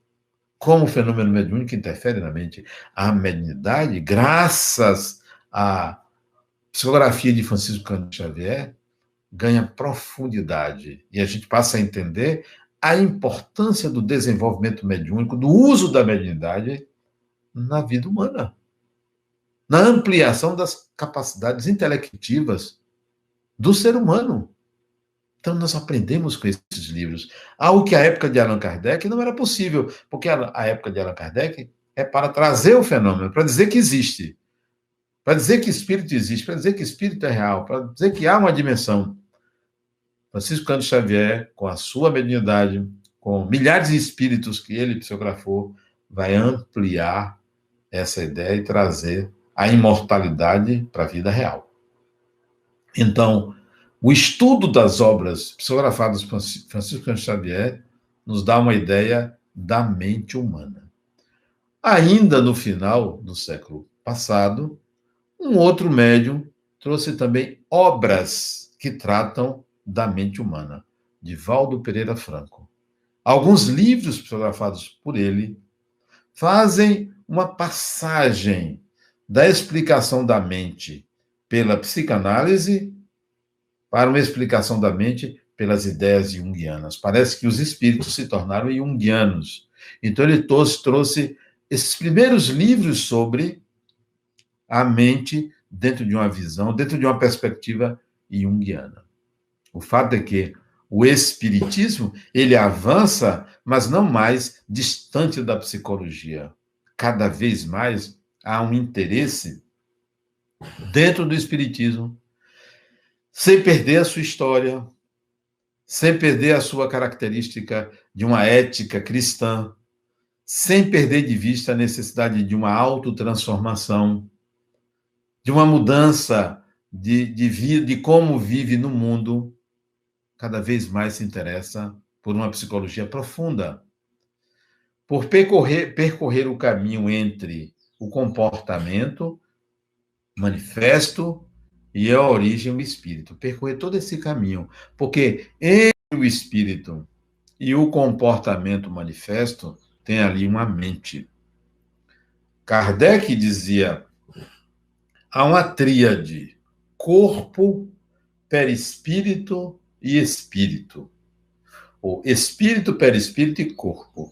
Como o fenômeno mediúnico interfere na mente. A mediunidade, graças à psicografia de Francisco Cândido Xavier, ganha profundidade. E a gente passa a entender a importância do desenvolvimento mediúnico, do uso da mediunidade na vida humana, na ampliação das capacidades intelectivas do ser humano. Então, nós aprendemos com esses livros. Algo que a época de Allan Kardec não era possível, porque a época de Allan Kardec é para trazer o fenômeno, para dizer que existe, para dizer que espírito existe, para dizer que espírito é real, para dizer que há uma dimensão. Francisco Cândido Xavier, com a sua mediunidade, com milhares de espíritos que ele psicografou, vai ampliar essa ideia e trazer a imortalidade para a vida real. Então, o estudo das obras psicografadas por Francisco Cândido Xavier nos dá uma ideia da mente humana. Ainda no final do século passado, um outro médium trouxe também obras que tratam da mente humana, Divaldo Pereira Franco. Alguns livros psicografados por ele fazem uma passagem da explicação da mente pela psicanálise para uma explicação da mente pelas ideias junguianas. Parece que os espíritos se tornaram junguianos. Então, ele trouxe esses primeiros livros sobre a mente dentro de uma visão, dentro de uma perspectiva junguiana. O fato é que o espiritismo, ele avança, mas não mais distante da psicologia. Cada vez mais há um interesse dentro do espiritismo, sem perder a sua história, sem perder a sua característica de uma ética cristã, sem perder de vista a necessidade de uma autotransformação, de uma mudança de como vive no mundo. Cada vez mais se interessa por uma psicologia profunda, por percorrer o caminho entre o comportamento manifesto e a origem do espírito. Percorrer todo esse caminho, porque entre o espírito e o comportamento manifesto tem ali uma mente. Kardec dizia, há uma tríade, corpo, perispírito e espírito. Ou espírito, perispírito e corpo.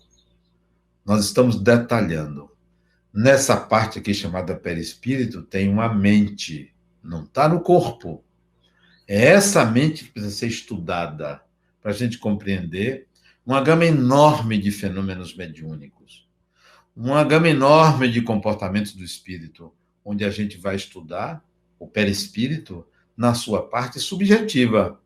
Nós estamos detalhando. Nessa parte aqui chamada perispírito tem uma mente, não está no corpo. É essa mente que precisa ser estudada para a gente compreender uma gama enorme de fenômenos mediúnicos, uma gama enorme de comportamentos do espírito, onde a gente vai estudar o perispírito na sua parte subjetiva,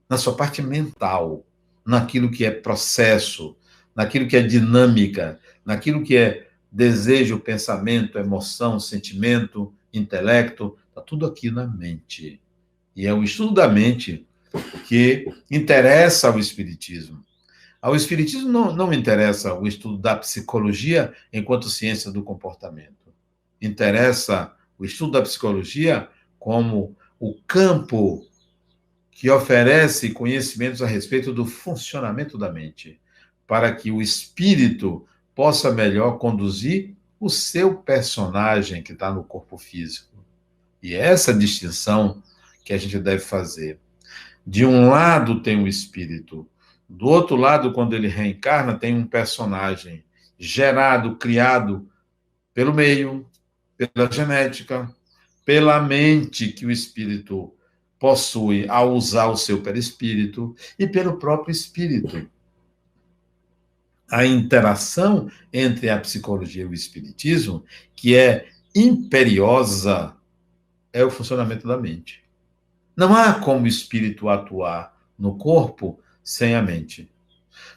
na sua parte mental, naquilo que é processo, naquilo que é dinâmica, naquilo que é desejo, pensamento, emoção, sentimento, intelecto, está tudo aqui na mente. E é o estudo da mente que interessa ao Espiritismo. Ao Espiritismo não interessa o estudo da psicologia enquanto ciência do comportamento. Interessa o estudo da psicologia como o campo que oferece conhecimentos a respeito do funcionamento da mente, para que o espírito possa melhor conduzir o seu personagem que está no corpo físico. E é essa distinção que a gente deve fazer. De um lado tem o espírito, do outro lado, quando ele reencarna, tem um personagem gerado, criado pelo meio, pela genética, pela mente que o espírito possui ao usar o seu perispírito e pelo próprio espírito. A interação entre a psicologia e o espiritismo, que é imperiosa, é o funcionamento da mente. Não há como o espírito atuar no corpo sem a mente.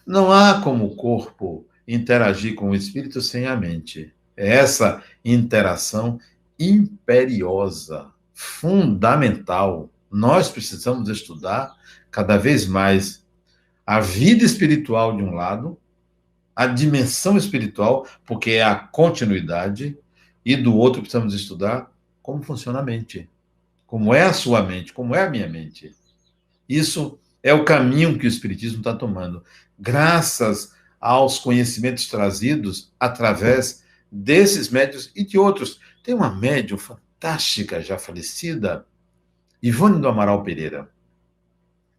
Não há como o corpo interagir com o espírito sem a mente. É essa interação imperiosa, fundamental. Nós precisamos estudar cada vez mais a vida espiritual de um lado, a dimensão espiritual, porque é a continuidade, e do outro precisamos estudar como funciona a mente. Como é a sua mente, como é a minha mente. Isso é o caminho que o Espiritismo está tomando, graças aos conhecimentos trazidos através desses médiuns e de outros. Tem uma médium fantástica, já falecida, Ivone do Amaral Pereira.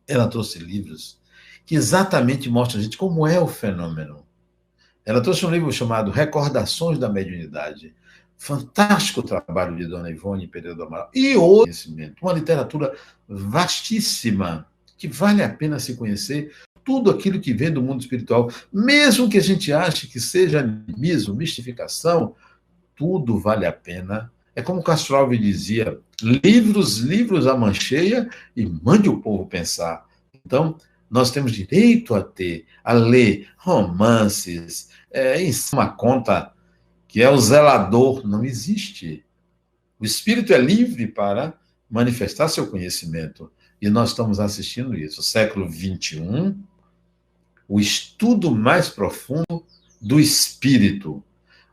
Ela trouxe livros que exatamente mostram a gente como é o fenômeno. Ela trouxe um livro chamado Recordações da Mediunidade. Fantástico trabalho de Dona Ivone Pereira do Amaral. E outro conhecimento, uma literatura vastíssima, que vale a pena se conhecer tudo aquilo que vem do mundo espiritual, mesmo que a gente ache que seja animismo, mistificação, tudo vale a pena. É como Castro Alves dizia, livros a mancheia e mande o povo pensar. Então, nós temos direito a ler romances, em uma conta que é o zelador, não existe. O espírito é livre para manifestar seu conhecimento. E nós estamos assistindo isso. Século XXI, o estudo mais profundo do espírito.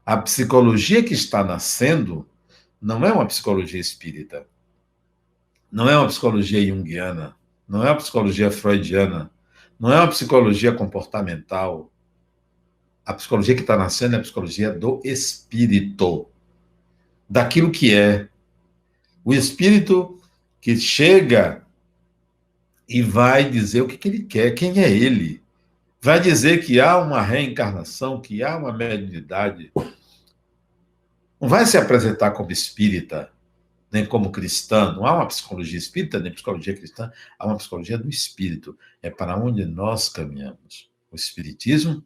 A psicologia que está nascendo não é uma psicologia espírita. Não é uma psicologia junguiana. Não é uma psicologia freudiana. Não é uma psicologia comportamental. A psicologia que está nascendo é a psicologia do espírito. Daquilo que é. O espírito que chega e vai dizer o que ele quer, quem é ele. Vai dizer que há uma reencarnação, que há uma mediunidade. Não vai se apresentar como espírita, nem como cristã. Não há uma psicologia espírita, nem psicologia cristã. Há uma psicologia do espírito. É para onde nós caminhamos. O espiritismo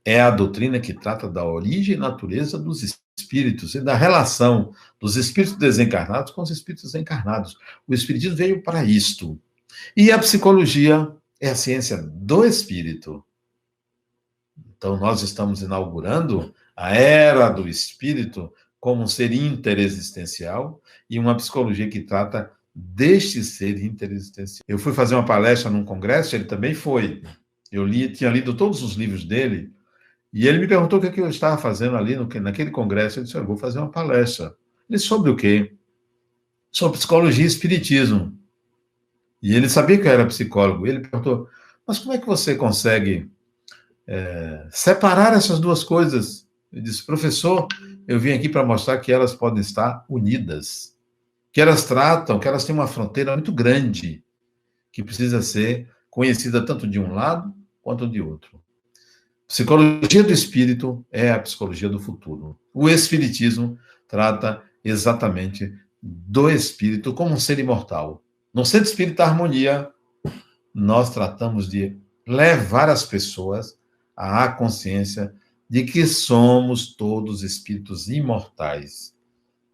é a doutrina que trata da origem e natureza dos espíritos e da relação dos espíritos desencarnados com os espíritos encarnados. O espiritismo veio para isto. E a psicologia é a ciência do espírito. Então, nós estamos inaugurando a era do espírito como um ser interexistencial e uma psicologia que trata deste ser interexistencial. Eu fui fazer uma palestra num congresso, ele também foi. Tinha lido todos os livros dele, e ele me perguntou o que eu estava fazendo ali naquele congresso. Eu disse, eu vou fazer uma palestra. Ele sobre o quê? Sobre psicologia e espiritismo. E ele sabia que eu era psicólogo. Ele perguntou, mas como é que você consegue separar essas duas coisas? Eu disse, professor, eu vim aqui para mostrar que elas podem estar unidas, que elas tratam, que elas têm uma fronteira muito grande, que precisa ser conhecida tanto de um lado quanto de outro. Psicologia do espírito é a psicologia do futuro. O espiritismo trata exatamente do espírito como um ser imortal. No Centro Espírita Harmonia, nós tratamos de levar as pessoas à consciência de que somos todos espíritos imortais.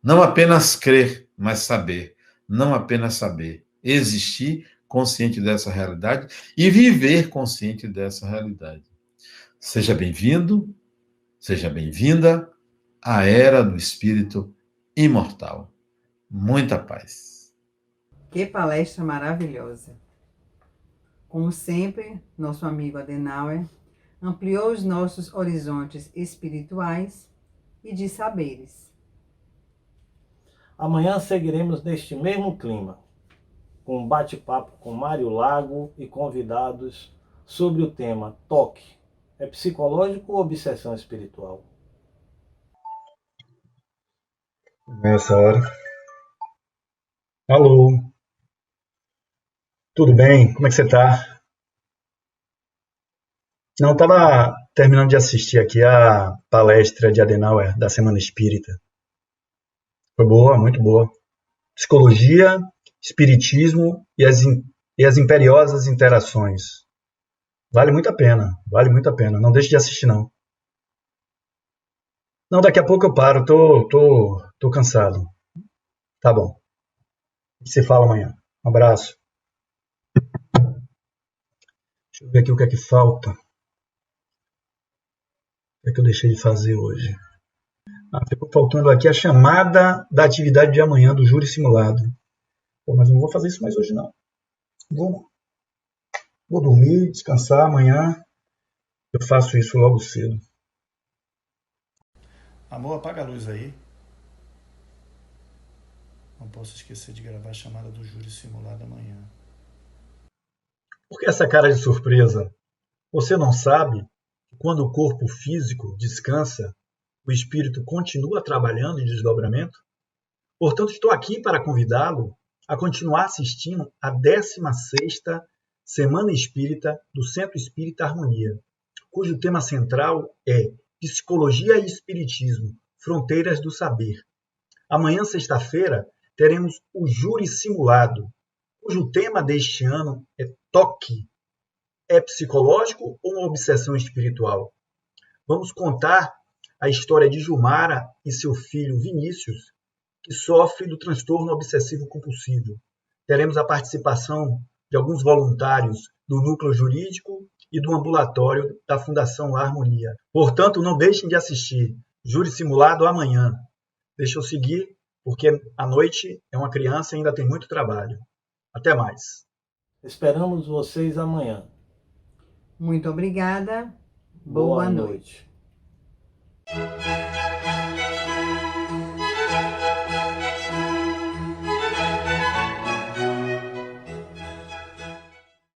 Não apenas crer, mas saber. Não apenas saber. Existir consciente dessa realidade e viver consciente dessa realidade. Seja bem-vindo, seja bem-vinda à Era do Espírito Imortal. Muita paz. Que palestra maravilhosa! Como sempre, nosso amigo Adenauer ampliou os nossos horizontes espirituais e de saberes. Amanhã seguiremos neste mesmo clima, com um bate-papo com Mário Lago e convidados sobre o tema toque. É psicológico ou obsessão espiritual? Nessa hora. Alô, tudo bem? Como é que você tá? Não, eu tava terminando de assistir aqui a palestra de Adenauer da Semana Espírita. Foi boa, muito boa. Psicologia, espiritismo e as imperiosas interações. Vale muito a pena, vale muito a pena. Não deixe de assistir, não. Não, daqui a pouco eu paro, tô cansado. Tá bom. Se fala amanhã. Um abraço. Deixa eu ver aqui o que é que falta. O que é que eu deixei de fazer hoje? Ficou faltando aqui a chamada da atividade de amanhã do júri simulado. Pô, mas não vou fazer isso mais hoje, não. Vou dormir, descansar. Amanhã eu faço isso logo cedo. Amor, apaga a luz aí. Não posso esquecer de gravar a chamada do júri simulado amanhã. Por que essa cara de surpresa? Você não sabe que quando o corpo físico descansa, o espírito continua trabalhando em desdobramento? Portanto, estou aqui para convidá-lo a continuar assistindo à 16ª Semana Espírita do Centro Espírita Harmonia, cujo tema central é Psicologia e Espiritismo, Fronteiras do Saber. Amanhã, sexta-feira, teremos o Júri Simulado, cujo tema deste ano é toque. É psicológico ou uma obsessão espiritual? Vamos contar a história de Gilmara e seu filho Vinícius, que sofre do transtorno obsessivo-compulsivo. Teremos a participação de alguns voluntários do núcleo jurídico e do ambulatório da Fundação La Harmonia. Portanto, não deixem de assistir Júri Simulado amanhã. Deixa eu seguir, porque à noite é uma criança e ainda tem muito trabalho. Até mais. Esperamos vocês amanhã. Muito obrigada. Boa noite.